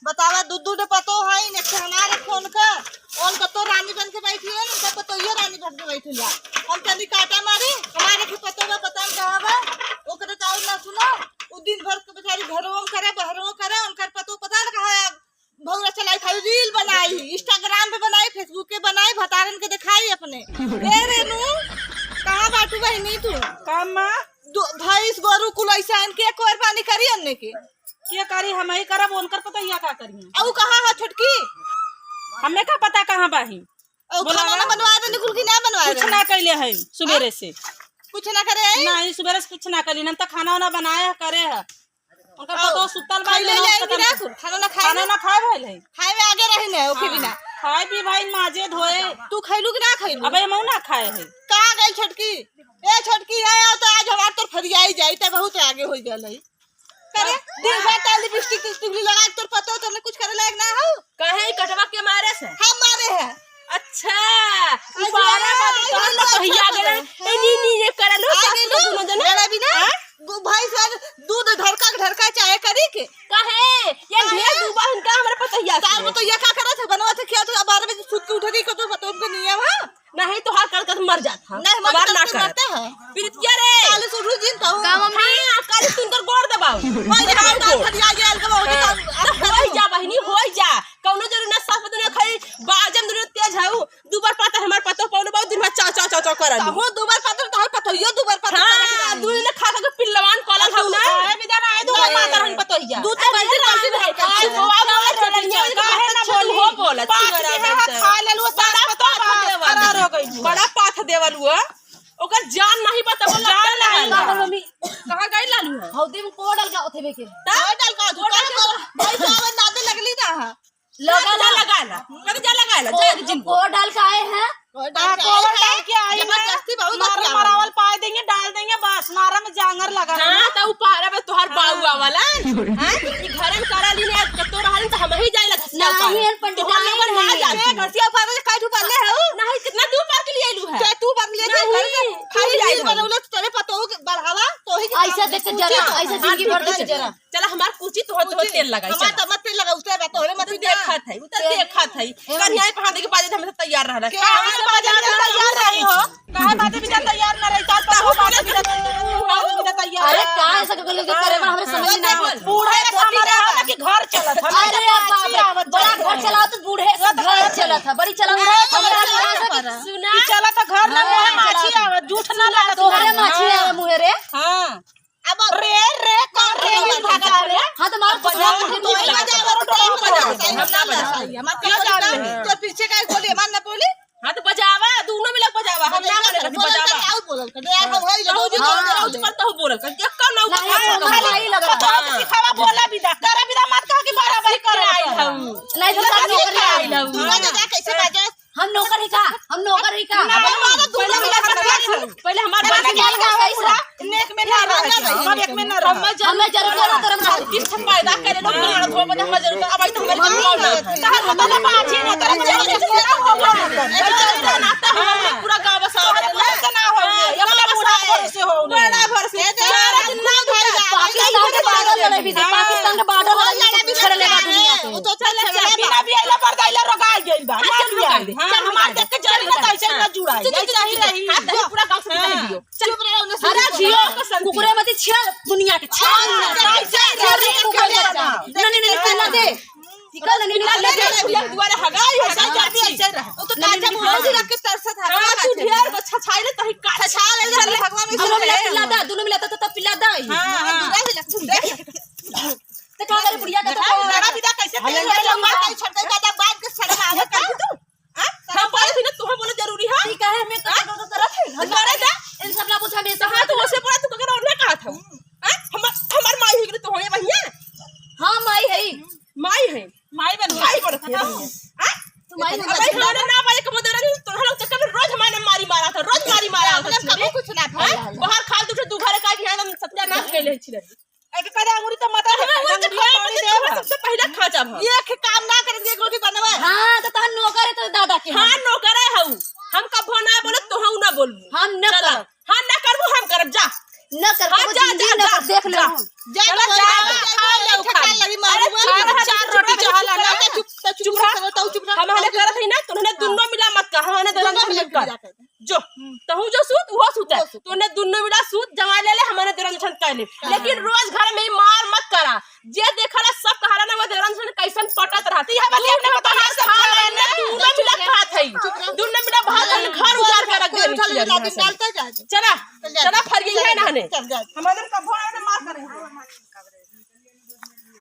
बतावा दूध पतो है ने हमारे फोन का तो रानी बन के बैठी है ना तब तो ये रानी बन के बैठी जा हम चली काटा मारी हमारे के पतो में पता हम कहां बा ओकरे चाउर ना सुनो उ दिन भर के बेचारी घरों करे बहरों करे उनकर पतो पता ना कहां भौरा चलाई खाई रील बनाई इंस्टाग्राम पे बनाई फेसबुक पे बनाई भतारन के दिखाई अपने ए रेनू कहां बाटू बहनी तू काम मां भैंस गोरू कुल ऐसा इनके एक बार पानी करी अन्ने के क्या करी हम ही करब उनकर पता या का करिए औ कहां है छोटकी हमें का पता कहां बाही बोला ना बनवा दे निकुल की ना बनवा कुछ ना कैले है सुबेरे से कुछ ना करे नहीं सुबेरे से कुछ ना करी हम तो खाना वाना बनाया करे है उनका पता सुतल भाई ले ले खाना ना खाए भाई है खाए में आगे रही ना ओके बिना खाए भी भाई माजे धोए तू खैलू कि ना खैलू अबे मऊ ना खाए है कहां गई छोटकी ए छोटकी आया तो आज हमार तो फरियाई जाई त बहुत आगे हो गेल है करे दिन भर ताली लिपस्टिक टिकली लगा के तोर पतो तने कुछ करे लायक ना हो कहे कटवा के मारे से हम मारे हैं अच्छा बारा बात कर लो कहिया गए ए नी ये कर लो तो दोनों जने लड़ा बिना भाई सर दूध ढरका चाहे करी के कहे ये ढेर डूबा उनका हमारे पतैया साल में तो ये का करा थे बनवा थे क्या तो 12 बजे सुत के उठरी को तो पतो उनका नियम है नहीं तो हार कर मर जाता नहीं हमार ना करते हैं प्रीतिया रे काले सुरु दिन तो का मम्मी काले सुंदर गोड़ दबाओ ओए हां फरिया गेल के होई जा बहिनी होई जा कौनो जरूर ना साफ दुनिया खाई बाजम दुनिया तेज है दो बार पता हमार पतो पौनो बहुत दिन में चा चा चा चा कर हो दो बार पता तो पतो यो दो बार पता हां दूध ने खा के पिल्लवान कॉलर हूं ना ए बिदा आए दो बार माता रहन पतो ही जा दूध तो गलती आई काहे ना बोल हो बोल खा लेलु सारा पतो फरार हो गई बड़ा पाथ देवल हुआ ओकर जान नहीं पता बोल जान नहीं मम्मी कहां गई लालू है हौदी में कोडल का ओथे बेके कोडल का भाई सावन नादे लगली ना लगा कद जा लगा जा जिन कोडल का आए हैं कोवर डाल के आई जबरदस्ती बहुत मारा मरावल पाए देंगे डाल देंगे बस नारा में जांगर लगा हां तो पारा में तोहर बाउआ वाला हां ई घरन करा ली ने कतो रहन तो हम ही जाइला घसिया नहीं पंडित नंबर ना जाए घसिया पावे काट उपाले है नहीं कितना दूर पार के लिए आइलू है तू बन ले खाली रील बनौले तो तेरे पतो बढ़ावा तो ही ऐसा देख जरा ऐसा जिंदगी भर देख जरा चला हमार कुची तो तेल लगाई हमार तो मत तेल लगा उसे बात होले मत देखत है उतर देखत है कन्या पे हां देखे बाजे हमें तैयार रह के बाजार तैयार रही हो काहे बातें भी तैयार न रही तात हो बातें भी तैयार अरे का ऐसा कर करे हमरे समझ में ना बूढ़े हमारे हां कि घर चलत अरे बाप बड़ा घर चलाओ तो बूढ़े का घर चला था बड़ी चलाओ हमरा सुना चला तो घर ना मोहे माछी आवे झूठ ना लगा तोहरे माछी आवे मुहे रे हां अब रे कौन रे भागा रे हां तो मार बजा तो पीछे का बोली मान ना बोली हां तो बजावा दोनों मिलक बजावा हम ना करे बजावा आओ बोलल कर यार हम होई रोज करता हो बोलल कर क्या का ना नहीं लगा सिखावा बोला विदा करे विदा मत कह कि बराबर कर आई हम नहीं तो सब नौकरी आई तू जा कैसे बाजे हम नौकर ही का पहले हमारे नेक में ना रह हम एक में ना रह हमें जरूरत है किस पैदा करे लोग ना धो बजे हमें जरूरत अब तो हमारे काम ना तार तो ना बाजी ना तेरा नाता हम पूरा गांव बसा ना हो अपना पूरा भरोसे हो बड़ा भरोसे ना भाई पाकिस्तान के बॉर्डर लड़े भी पाकिस्तान के बॉर्डर लड़े भी छड़ लेगा दुनिया वो तो चल बिना भी आइला पर दाइला रोगाई गइल बा चल हमार देख के जरी ना कैसे ना जुड़ाई ऐसा ही रही हां पूरा गांव से कह दियो चुप रहो अरे जियो कुकुरे मत छे दुनिया के छे नहीं पहला दे निकल नहीं दुआरे हगाई ऐसा करती ऐसे रह वो तो काचा मुंह से रख के तरस था तू ढेर छछाइले तही छछा ले चल भगवान में पिलादा दोनों मिलाता तो पिलादा तो का करे बुढ़िया का तो लड़ा विदा कैसे लंबा कहीं छोड़ के दादा बाद के शर्म आवे कर तू हां पर फिर तू बोले जरूरी है ठीक है मैं तो तरफ हम करे जा इन सब ला पूछा हमेशा हां तो वैसे पड़ा तू ककर और कहा था हमार माई ही तो होए भैया हां माई है माई बन माई पड़ती है हां तुम्हारी भाई हमारे ना बाजे के मदर नहीं तो हम चक्कर में रोज हमारे मारी मारा था कबो कुछ ना था बाहर खाल दूसरे दू घरे का ध्यान सत्यानाश कैले छिले एक करे अंगुरी तो मत सबसे पहले खाचा भ ये काम ना करेंगे एक रोटी बनवा हां तो तहन नौकर है तो दादा के हां नौकर है हूं हम कबो ना बोले तो हूं ना बोलबू हम न कर हां ना करबू हम करब जा न कर हाँ, जा, देख ले जा चार रोटी तहू जो सूत वो सूते तूने दुन्नो मिला सूत जमा ले ले हमारे देरन छन कहले लेकिन रोज घर में ही मार मत करा जे देखला सब कहला ना वो देरन छन कैसन पटत रहती है बस अपने बता सब खा ले दुन्नो मिला खात है दुन्नो मिला भात घर उजार के रख दे डालता जा चला चला फरिए है ना हने चल जा हमारे का भोर मार करे